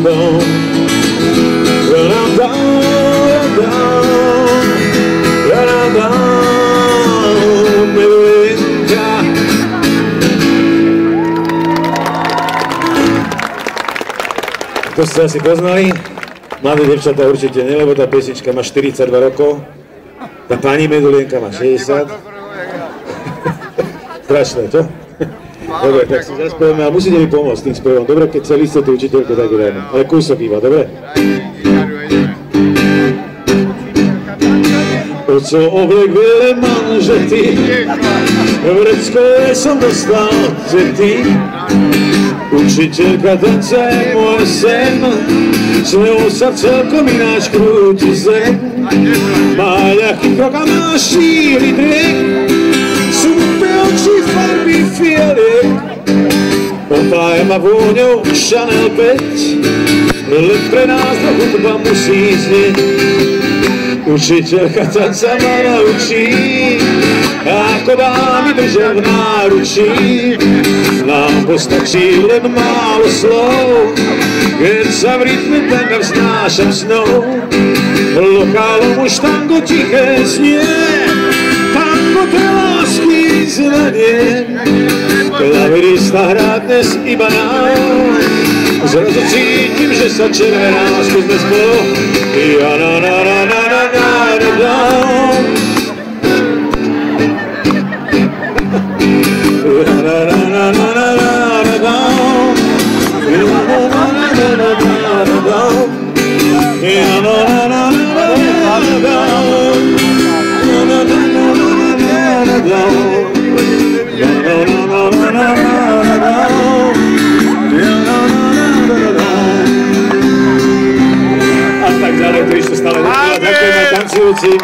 down, run on down, run on down, milenka. To ste asi poznali? Mladé devčatá určite nie, lebo tá piesnička má 42 rokov. Tá pani Medulienka má 60. Strašné, čo? Dobre, tak si zaspievame, ale musíte mi pomôcť s tým spevom. Dobre, keď celý ste tú učiteľku, tak dajme. Ale kúsok iba, dobre? Oco oblek veľa manžety, vrecko som dostal, že ty učiteľka tanca je môj sen, s ňou sa celkom ináč krúti zem. Má ľahký krok a má šíry drek, sú úplne oči farby fialet. Opája ma vôňou Chanel 5, len pre nás do hudba musí znieť. Učiteľka tanca ma naučí, ako dámy držia v náručí. Nám postačí len málo slov, keď sa v rytme tanga vznášam snou. Lokálom už tango tiché znie, tango to lásky znanie. Klavirista hrá dnes iba nám, zrazu cítim, že sa červená, skúsme spolu. Ja na na na na na na na na. Ja na na na na na na na na. Ja na na na na na na na. Ja na na na na na na. Ja na na na na na na. Ja na na na na na na. A tak ďalej, to ešte stále ďakujem aj tancujúcim.